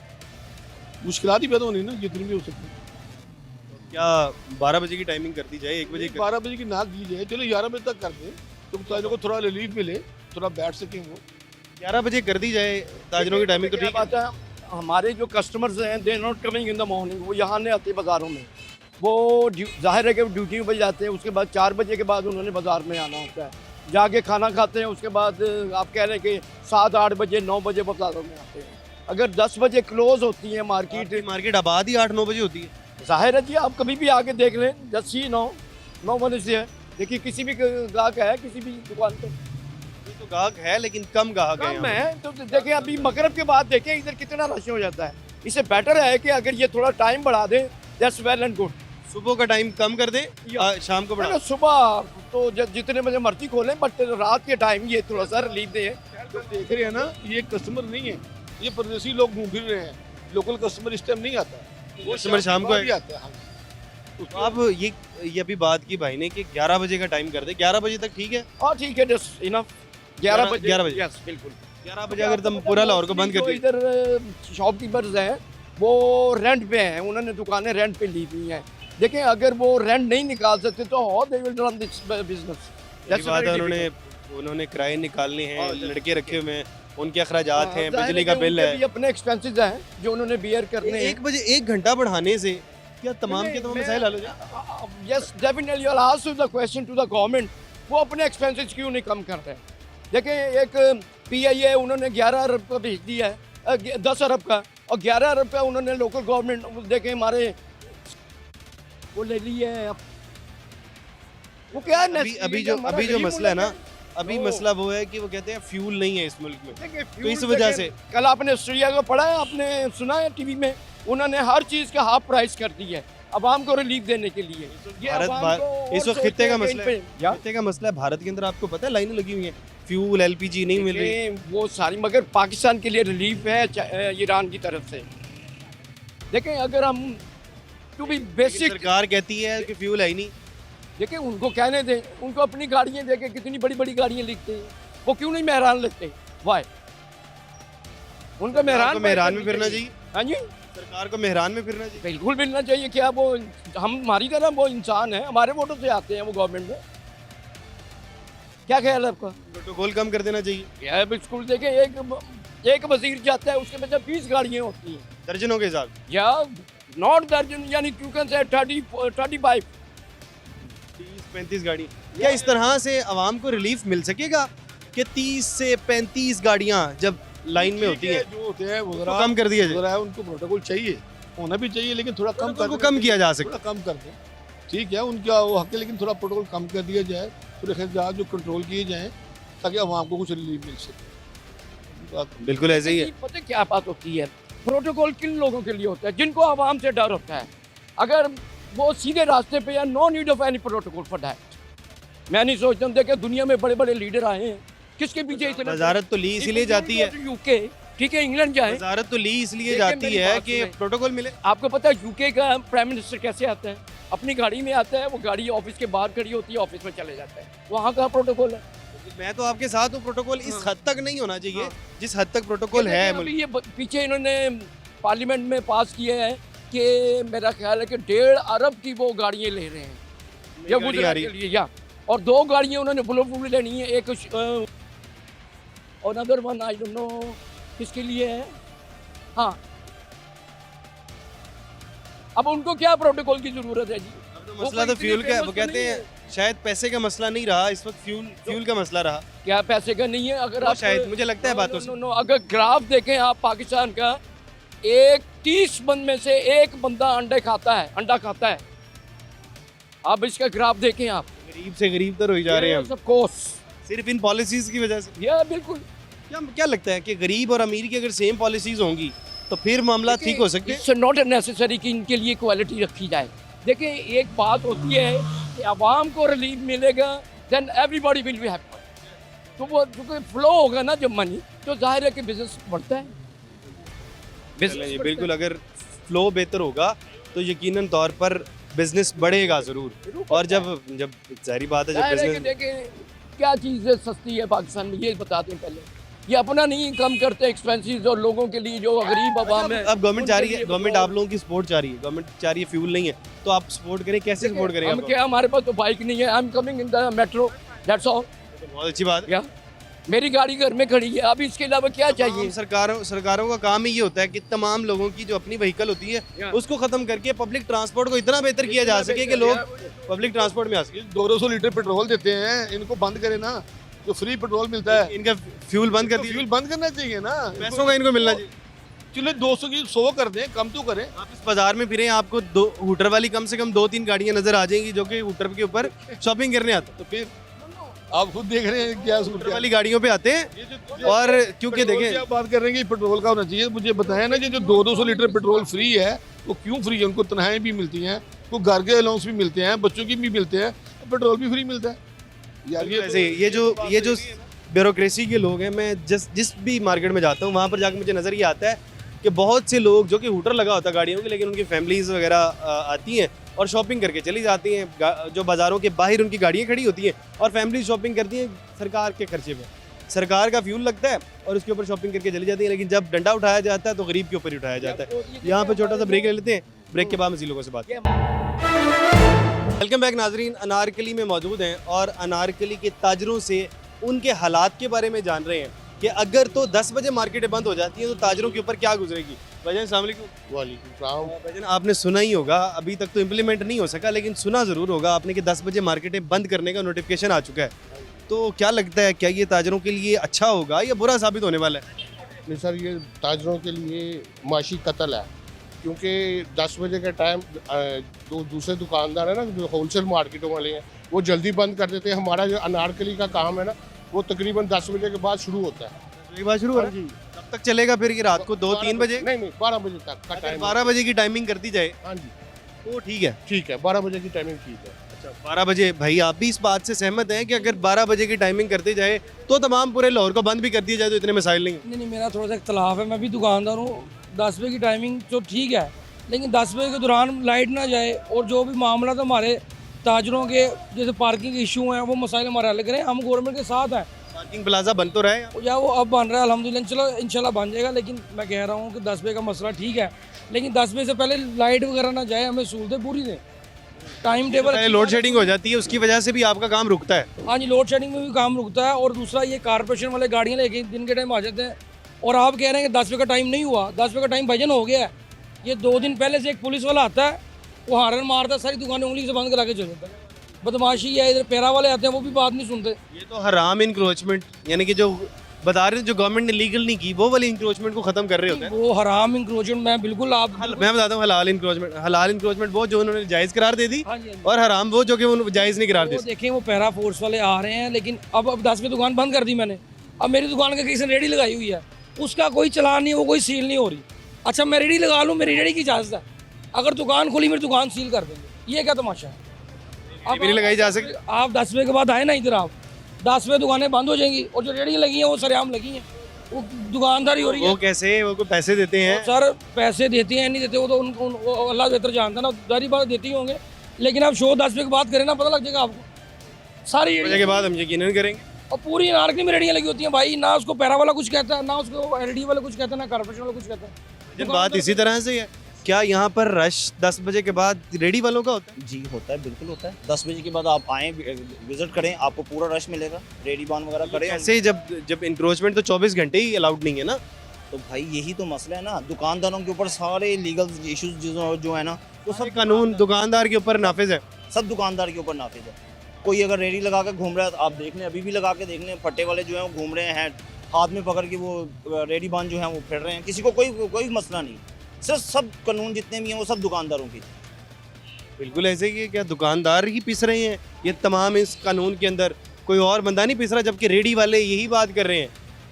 मुश्किलात ही पैदा होनी ना, जितनी भी हो सकती है। क्या 12 बजे की टाइमिंग कर दी जाए, 1 बजे 12 बजे की ना दी जाए, चलो 11 बजे तक कर दें तो ताजरों को थोड़ा रिलीफ मिले, थोड़ा बैठ सकें वो। 11 बजे कर दी जाए ताजरों की टाइमिंग तो क्या ठीक है। बात है, हमारे जो कस्टमर्स हैं they not coming in the morning, वो यहाँ नहीं आते बाज़ारों में। वो जाहिर है कि ड्यूटी पर जाते हैं, उसके बाद 4 बजे के बाद उन्होंने बाज़ार में आना होता है, जाके खाना खाते हैं। उसके बाद आप कह रहे हैं कि 7-8 बजे 9 बजे बाज़ारों में आते हैं। अगर 10 बजे क्लोज होती है मार्केट, मार्केट आबाद ही 8-9 बजे होती है। जाहिर है जी, आप कभी भी आके देख लें, 10 ही 9 बजे से है। देखिए किसी भी गाहक है किसी भी दुकान पर ये तो गाहक है लेकिन कम गाहक है कम यहाँ है। तो देखें अभी मगरब के बाद देखें इधर कितना रश हो जाता है। इससे बेटर है कि अगर ये थोड़ा टाइम बढ़ा दें, दैट्स वेल एंड गुड। पे। सुबह का टाइम कम कर दें, शाम को बढ़ा। सुबह तो जितने बजे मर्जी खोलें, बट रात के टाइम ये थोड़ा सा रिलीफ दें। तो देख रहे हैं ना, ये कस्टमर नहीं है, ये परदेसी लोग घूम फिर रहे हैं, लोकल कस्टमर इस टाइम नहीं आता। वो कस्टमर शाम को भी आता है। हाँ। तो आप ये अभी बात की भाई ने कि 11 बजे का टाइम कर दे, 11 बजे तक ठीक है। और ठीक है, जस्ट इनफ। 11 बजे 11 बजे। यस बिल्कुल। 11 बजे अगर तुम पूरा लाहौर को बंद कर जो दी, इधर शॉपकीपर्स हैं वो रेंट पे हैं, उन्होंने दुकानें रेंट पे ली हुई हैं। देखें अगर वो रेंट नहीं निकाल सकते तो how they will run this business. ये बात है, उन्होंने किराए निकालने हैं, लड़के रखे हुए हैं, उनके अखराजात हैं, बिजली का बिल है। अपने एक्सपेंसेस हैं जो उन्होंने बियर करने हैं। 1 बजे 1 घंटा बढ़ाने से क्या तमाम के तमाम मसाइल हल हो जाए? यस डेफिनेटली, और ask the question to the government, वो अपने एक्सपेंसेस क्यों नहीं कम कर रहे? देखें एक PIA उन्होंने 11 अरब का भेज दिया है, 10 अरब का, और 11 अरब का उन्होंने लोकल गवर्नमेंट देखें हमारे वो ले लिए हैं। वो क्या है अभी जो मसला है ना, अभी मसला वो है कि वो कहते हैं फ्यूल नहीं है इस मुल्क में, तो इस वजह से कल आपने ऑस्ट्रेलिया को पढ़ा है, आपने सुना है टीवी में, उन्होंने हर चीज़ का हाफ प्राइस कर दी है अवाम को रिलीफ देने के लिए। ये अवाम को इस वक्त और खित्ते का सोचने मसला के है, इन पे- खित्ते का मसला है। भारत के अंदर आपको पता है लाइनें लगी हुई हैं, फ्यूल LPG नहीं मिल रही। देखें, वो सारी मगर पाकिस्तान के लिए रिलीफ है ईरान की तरफ से। देखें अगर हम टू बी बेसिक, सरकार कहती है कि फ्यूल है ही नहीं। देखिए उनको कहने दें, उनको अपनी गाड़ियाँ देखें, कितनी बड़ी बड़ी गाड़ियाँ लिखते हैं, वो क्यों नहीं मेहरान लेते? वाई उनका सरकार को मेहरान में फिरना चाहिए, हाँ जी सरकार को मेहरान में फिरना चाहिए। बिल्कुल मिलना चाहिए। क्या वो हम हमारी तरह वो इंसान है, हमारे वोटों से आते हैं वो गवर्नमेंट में। क्या ख्याल है आपका? प्रोटोकॉल कम कर देना चाहिए, क्या है बिल्कुल। देखें एक वजीर जाता है, उसके पास 20 गाड़ियाँ होती हैं, दर्जनों के हिसाब या नॉट दर्जन, यानी यू कैन से 35। 30-35 गाड़ी। क्या इस तरह से आवाम को रिलीफ मिल सकेगा कि 30 से 35 गाड़ियां जब लाइन में होती हैं जो होते हैं उसको कम कर दिया जाए? उनको प्रोटोकॉल चाहिए, होना भी चाहिए, लेकिन थोड़ा कम प्रोटोकॉल को कम किया जा सकता थोड़ा कम कर दें, ठीक है, उनका वो हक है, लेकिन थोड़ा प्रोटोकॉल कम कर दिया जाए, थोड़े खर्चात जो कंट्रोल किए जाएँ ताकि आवाम को कुछ रिलीफ मिल सके। है। बिल्कुल ऐसे ही है। पता है क्या बात होती है, प्रोटोकॉल किन लोगों के लिए होता है? जिनको आवाम से डर होता है। अगर वो सीधे रास्ते पे, या no need of any protocol for that. मैं नहीं सोचता हूँ, देखिए दुनिया में बड़े बड़े लीडर आए हैं, किसके पीछे इतने वजारत तो ली इसलिए जाती है, यूके, ठीक है, इंग्लैंड जाए, वजारत तो ली इसलिए देखिए जाती मेरी है बात कि सुनें। प्रोटोकॉल मिले। आपको पता है यूके का प्राइम मिनिस्टर कैसे आता है? अपनी गाड़ी में आता है, वो गाड़ी ऑफिस के बाहर खड़ी होती है, ऑफिस में चले जाता है। वहाँ का प्रोटोकॉल है। मैं तो आपके साथ हूँ, प्रोटोकॉल इस हाँ। हद तक नहीं होना चाहिए हाँ। जिस हद तक प्रोटोकॉल है मुल्क। अभी ये पीछे इन्होंने पार्लियामेंट में पास किया है कि मेरा ख्याल है कि 1.5 अरब की वो गाड़ियाँ ले रहे हैं या गाड़ी आ गुजरात रही के लिए, या और 2 गाड़ियाँ उन्होंने बुलेट लेनी है, एक और other one I don't know किसके लिए है। हाँ, अब उनको क्या प्रोटोकॉल की जरूरत है जी? अब तो वो मसला तो इतने फ्यूल का है, वो famous तो कहते नहीं हैं शायद पैसे का मसला नहीं रहा इस वक्त, फ्यूल का मसला रहा। क्या पैसे का नहीं है? अगर वो आप शायद मुझे लगता है बातों से। नो, अगर ग्राफ देखें आप पाकिस्तान का, एक 30 बंद में से एक बंदा अंडा खाता है। आप इसका ग्राफ देखें आप, गरीब से गरीब तर हो ही जा रहे हैं हम, ऑफ कोर्स। सिर्फ इन पॉलिसीज की वजह से। या बिल्कुल। क्या लगता है कि गरीब और अमीर की अगर सेम पॉलिसीज होंगी तो फिर मामला ठीक हो सकते हैं? इट्स नॉट नेसेसरी कि इनके लिए इक्वालिटी रखी जाए। देखिए एक बात होती है कि आवाम को रिलीफ मिलेगा, then everybody will be happy. तो वो क्योंकि फ्लो होगा ना जब मनी, तो जाहिर है कि बिजनेस बढ़ता है। चलें, बिल्कुल, अगर फ्लो बेहतर होगा तो यकीनन तौर पर बिजनेस बढ़ेगा ज़रूर। और जब जब जाहिर बात है, जब जाहिर है कि बिजनेस देखें क्या चीज़ है सस्ती है पाकिस्तान में, ये बताते हैं पहले। ये अपना नहीं कम करते एक्सपेंसेस, और लोगों के लिए जो गरीब आवाम है। अब गवर्नमेंट चाह रही है, उनके लिए गवर्नमेंट आप लोगों की सपोर्ट चाह रही है, गवर्नमेंट चाह रही है फ्यूल नहीं है, तो आप सपोर्ट करें, कैसे सपोर्ट करें हम आप? क्या, हमारे पास तो बाइक नहीं है, I am coming in the metro, that's all. बहुत अच्छी बात है। क्या मेरी गाड़ी घर में खड़ी है, अब इसके अलावा क्या चाहिए? तमाम सरकारों का काम ही ये होता है कि तमाम लोगों की जो अपनी व्हीकल होती है उसको खत्म करके पब्लिक ट्रांसपोर्ट को इतना बेहतर किया जा सके कि लोग पब्लिक ट्रांसपोर्ट में आ सके। 200 लीटर पेट्रोल देते हैं, इनको बंद करें ना, जो फ्री पेट्रोल मिलता है इनका फ्यूल बंद कर दिया, फ्यूल बंद करना चाहिए ना। पैसों का इनको मिलना चाहिए। चलो 200 की 100 कर दें, कम तो करें। आप इस बाजार में फिरें, आपको दो हूटर वाली कम से कम 2-3 गाड़ियां नजर आ जाएंगी जो कि हूटर के ऊपर शॉपिंग करने आते हैं। तो फिर आप खुद देख रहे हैं क्या हूटर वाली गाड़ियों पे आते हैं। और क्योंकि देखें, आप बात कर रहे हैं कि पेट्रोल का होना चाहिए, मुझे बताया ना, जो 200 लीटर पेट्रोल फ्री है वो क्यों फ्री है? उनको तनख्वाहें भी मिलती हैं, वो घर के अलाउंस भी मिलते हैं, बच्चों की भी मिलते हैं, पेट्रोल भी फ्री मिलता है यार। ऐसे ये जो ब्यूरोक्रेसी के लोग हैं, मैं जिस भी मार्केट में जाता हूँ वहाँ पर जाकर मुझे नज़र ये आता है कि बहुत से लोग जो कि हूटर लगा होता है गाड़ियों के, लेकिन उनकी फैमिलीज वगैरह आती हैं और शॉपिंग करके चली जाती हैं। जो बाज़ारों के बाहर उनकी गाड़ियाँ खड़ी होती हैं और फैमिली शॉपिंग करती हैं सरकार के खर्चे पे। सरकार का फ्यूल लगता है और उसके ऊपर शॉपिंग करके चली जाती है, लेकिन जब डंडा उठाया जाता है तो गरीब के ऊपर ही उठाया जाता है। यहाँ पे छोटा सा ब्रेक ले लेते हैं, ब्रेक के बाद मज़ीद लोगों से बात। वेलकम बैक नाजरीन, अनारकली में मौजूद हैं और अनारकली के ताजरों से उनके हालात के बारे में जान रहे हैं कि अगर तो 10 बजे मार्केटें बंद हो जाती हैं तो ताजरों के ऊपर क्या गुजरेगी। भाईजान अस्सलाम वालेकुम। वालेकुम। भाईजान, आपने सुना ही होगा, अभी तक तो इम्प्लीमेंट नहीं हो सका, लेकिन सुना ज़रूर होगा आपने कि 10 बजे मार्केटें बंद करने का नोटिफिकेशन आ चुका है। तो क्या लगता है, क्या ये ताजरों के लिए अच्छा होगा या बुरा साबित होने वाला है? नहीं सर, ये ताजरों के लिए माशी कत्ल है, क्योंकि 10 बजे का टाइम जो दूसरे दुकानदार है ना, जो होलसेल मार्केटों वाले हैं, वो जल्दी बंद कर देते हैं। हमारा जो अनारकली का काम है ना, वो तकरीबन 10 बजे के बाद शुरू होता है। एक बार शुरू हो रहा है, कब तक चलेगा फिर ये? रात को 2-3 बजे? नहीं 12 बजे तक का अगर टाइम। 12 बजे की टाइमिंग कर दी जाए हाँ जी, तो ठीक है। ठीक है, 12 बजे की टाइमिंग ठीक है। अच्छा, 12 बजे। भाई आप भी इस बात से सहमत हैं कि अगर 12 बजे की टाइमिंग कर दी जाए तो तमाम पूरे लाहौर को बंद भी कर दिया जाए तो इतने मसाइल नहीं? नहीं, मेरा थोड़ा सा इख्तलाफ है। मैं भी दुकानदार हूँ, 10 बजे की टाइमिंग तो ठीक है, लेकिन 10 बजे के दौरान लाइट ना जाए और जो भी मामला तो हमारे ताजरों के जैसे पार्किंग इशू हैं वो मसाइल हमारे हल करें। हम गवर्नमेंट के साथ हैं। पार्किंग प्लाजा बन तो रहा है या वो अब बन रहा है अल्हम्दुलिल्लाह, चलो इंशाल्लाह बन जाएगा। लेकिन मैं कह रहा हूँ कि 10 बजे का मसला ठीक है, लेकिन 10 बजे से पहले लाइट वगैरह ना जाए, हमें सहूलतें पूरी दें। टाइम टेबल लोड शेडिंग हो जाती है, उसकी वजह से भी आपका काम रुकता है। हाँ जी, लोड शेडिंग में भी काम रुकता है। और दूसरा ये कारपोरेशन वाले गाड़ियाँ लेके दिन के टाइम आ जाते हैं और आप कह रहे हैं कि 10 बजे का टाइम नहीं हुआ। 10 बजे का टाइम भजन हो गया है। ये 2 दिन पहले से एक पुलिस वाला आता है, वो हारन मारता है, सारी दुकानें उंगली से बंद करा के चल जाता है। बदमाशी है। इधर पैरा वाले आते हैं, वो भी बात नहीं सुनते। ये तो हराम इंक्रोचमेंट, यानी कि जो बता रहे हैं जो गवर्नमेंट ने लीगल नहीं की वो वाली इंक्रोचमेंट को खत्म कर रहे होते हैं। वो हराम इंक्रोचमेंट मैं बिल्कुल मैं बताता हूँ हलाल इंक्रोचमेंट वो जो उन्होंने जायज़ करार दे दी, हाँ जी, हाँ जी। और हराम वो जो कि वो जायज़ नहीं करार दे। वो देखें, वो पैरा फोर्स वाले आ रहे हैं, लेकिन अब 10 बजे दुकान बंद कर दी मैंने। अब मेरी दुकान का किसी ने रेडी लगाई हुई है, उसका कोई चलान नहीं, वो कोई सील नहीं हो रही। अच्छा, मैं रेडी लगा लूँ, मेरी रेडी की इजाज़त है। अगर दुकान खुली, मेरी दुकान सील कर देंगे। ये क्या तमाशा है? अब नहीं लगाई जा सकती। आप 10 बजे के बाद आए ना इधर, आप 10 बजे दुकानें बंद हो जाएंगी और जो रेडी लगी हैं वो सरेआम लगी हैं, वो दुकानदारी हो रही है। वो कैसे? वो कोई पैसे देते हैं? सर पैसे देते हैं नहीं देते वो तो अल्लाह बेहतर जानता है ना, दारी बात देते ही होंगे। लेकिन आप शो 10 बजे की बात करें ना, पता लग जाएगा आपको। सारी बजे के बाद हम यकीनन करेंगे। और पूरी अनारकली में रेडियाँ लगी होती हैं भाई, ना उसको पैरा वाला कुछ कहता है, ना उसको एलडी वाला कुछ कहता है, ना कारपोरेशन वाला कुछ कहता है। जब बात इसी तरह से है, क्या यहाँ पर रश 10 बजे के बाद रेडी वालों का होता है? जी होता है, बिल्कुल होता है। 10 बजे के बाद आप आएँ, विजिट करें, आपको पूरा रश मिलेगा। रेडी बान वगैरह करें। ऐसे जब इंक्रोचमेंट तो 24 घंटे ही अलाउड नहीं है ना, तो भाई यही तो मसला है ना, दुकानदारों के ऊपर सारे लीगल इश्यूज जो है ना, वो सब सब कानून दुकानदार के ऊपर नाफिज है। सब दुकानदार के ऊपर नाफिज है। कोई अगर रेडी लगा के घूम रहा है तो आप देख लें, अभी भी लगा के देख लें, फट्टे वाले जो हैं वो घूम रहे हैं, हाथ में पकड़ के वो रेडी बान जो है वो फिर रहे हैं। किसी को कोई मसला नहीं। सिर्फ सब कानून जितने भी हैं वो सब दुकानदारों की। बिल्कुल ऐसे ही है। क्या दुकानदार ही पिस रहे हैं ये तमाम इस कानून के अंदर? कोई और बंदा नहीं पिस रहा, जबकि रेडी वाले यही बात कर रहे हैं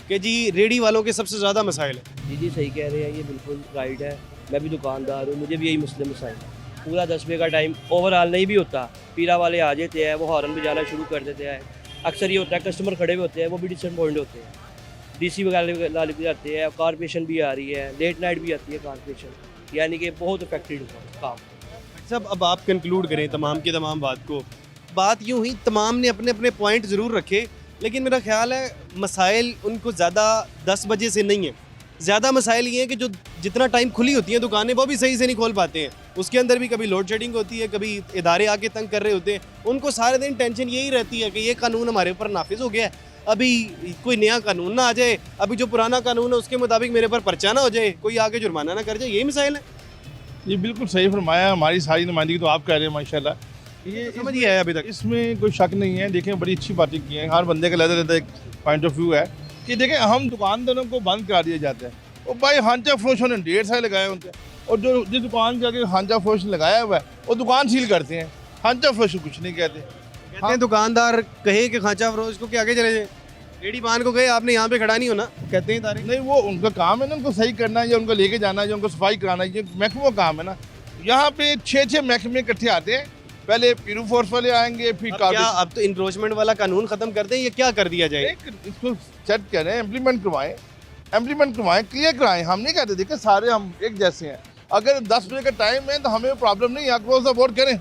कि जी रेडी वालों के सबसे ज़्यादा मसाइल है। जी सही कह रहे हैं, ये बिल्कुल राइट है। मैं भी दुकानदार हूँ, मुझे भी यही मसले मसाइल है। पूरा 10 बजे का टाइम ओवरऑल नहीं भी होता, पीरा वाले आ जाते हैं, वो हॉर्न बजाना शुरू कर देते हैं। अक्सर ये होता है कस्टमर खड़े हुए होते हैं, वो भी डिसअपॉइंट होते हैं। डीसी वगैरह वाले भी आते हैं, कॉर्पोरेशन भी आ रही है, लेट नाइट भी आती है कॉर्पोरेशन, यानी कि बहुत इफेक्टेड हुआ काम। सब अब आप कंक्लूड करें तमाम की तमाम बात को। बात यूं ही तमाम ने अपने अपने पॉइंट ज़रूर रखे, लेकिन मेरा ख्याल है मसाइल उनको ज़्यादा 10 बजे से नहीं है। ज़्यादा मसाइल ये हैं कि जो जितना टाइम खुली होती हैं दुकानें वो भी सही से नहीं खोल पाते हैं। उसके अंदर भी कभी लोड शेडिंग होती है, कभी इदारे आके तंग कर रहे होते हैं। उनको सारे दिन टेंशन यही रहती है कि ये कानून हमारे ऊपर नाफिज हो गया है, अभी कोई नया कानून ना आ जाए, अभी जो पुराना कानून है उसके मुताबिक मेरे पर पर्चा ना हो जाए, कोई आगे जुर्माना ना कर जाए। यही मसाइल है। ये बिल्कुल सही फरमाया, हमारी सारी नुमाइंदगी तो आप कह रहे हैं माशाल्लाह, ये समझ ही आया अभी तक। इसमें कोई शक नहीं है। देखें बड़ी अच्छी बातें की हैं, हर बंदे का अलग एक पॉइंट ऑफ व्यू है कि देखें हम दुकानदारों को बंद करा दिया जाता है और भाई हांचा फरोशों ने 1.5 साल लगाए होते हैं, और जो जिस दुकान के आगे हांचा फरोश ने लगाया हुआ है वो दुकान सील करते हैं, हांचा फरोश कुछ नहीं कहते। कहते हैं दुकानदार कहे कि खांचा फरोश को कि आगे चले जाए, रेडी पान को कहे आपने यहाँ पे खड़ा नहीं होना, कहते हैं तारीख। नहीं, वो उनका काम है ना, उनको सही करना है या उनको लेके जाना है या उनको सफाई कराना है, ये महकमों का काम है ना। यहाँ पे 6 महकमे इकट्ठे आते हैं, पहले पीरू फोर्स वाले आएंगे, फिर अब तो इंक्रोचमेंट वाला कानून खत्म कर दें, ये क्या कर दिया जाए? इसको सेट करें, इम्प्लीमेंट करवाएं, क्लियर कराएं। हम नहीं कहते देखिए सारे हम एक जैसे हैं। अगर 10 बजे का टाइम है तो हमें प्रॉब्लम नहीं है, क्लोज द बोर्ड करें,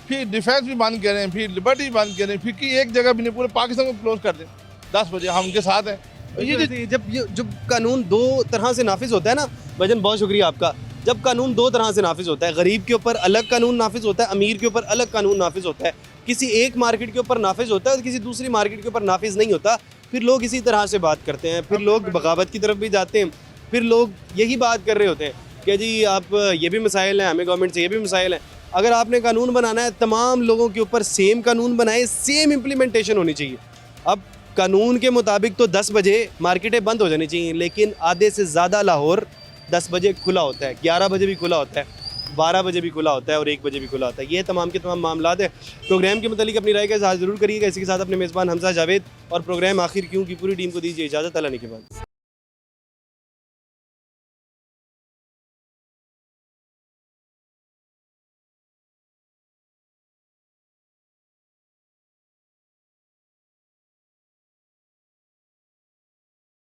फिर डिफेंस भी बंद करें, फिर लिबर्टी भी बंद करें, फिर कि एक जगह भी नहीं पूरे पाकिस्तान को क्लोज कर दें 10 बजे, हम उनके साथ हैं। ये जब कानून दो तरह से नाफिज होता है ना भजन, बहुत शुक्रिया आपका। जब कानून दो तरह से नाफिज होता है, गरीब के ऊपर अलग कानून नाफिज होता है, अमीर के ऊपर अलग कानून नाफिज होता है, किसी एक मार्केट के ऊपर नाफिज होता है और किसी दूसरी मार्केट के ऊपर नाफिज नहीं होता, फिर लोग इसी तरह से बात करते हैं, फिर लोग बगावत की तरफ भी जाते हैं, फिर लोग यही बात कर रहे होते हैं कि जी आप ये भी मसाइल हैं, हमें गवर्नमेंट से ये भी मसाइल हैं। अगर आपने कानून बनाना है तमाम लोगों के ऊपर सेम कानून बनाए, सेम इम्प्लीमेंटेशन होनी चाहिए। अब कानून के मुताबिक तो 10 बजे मार्केटें बंद हो जानी चाहिए, लेकिन आधे से ज़्यादा लाहौर 10 बजे खुला होता है, 11 बजे भी खुला होता है, 12 बजे भी खुला होता है और 1 बजे भी खुला होता है। ये तमाम के तमाम मामलात है। प्रोग्राम के मतलब अपनी राय का इज़हार ज़रूर करिएगा। इसी के साथ अपने मेज़बान हमजा जावेद और प्रोग्राम आखिर क्यों की पूरी टीम को दीजिए इजाज़त। अल्लाह ने के बाद।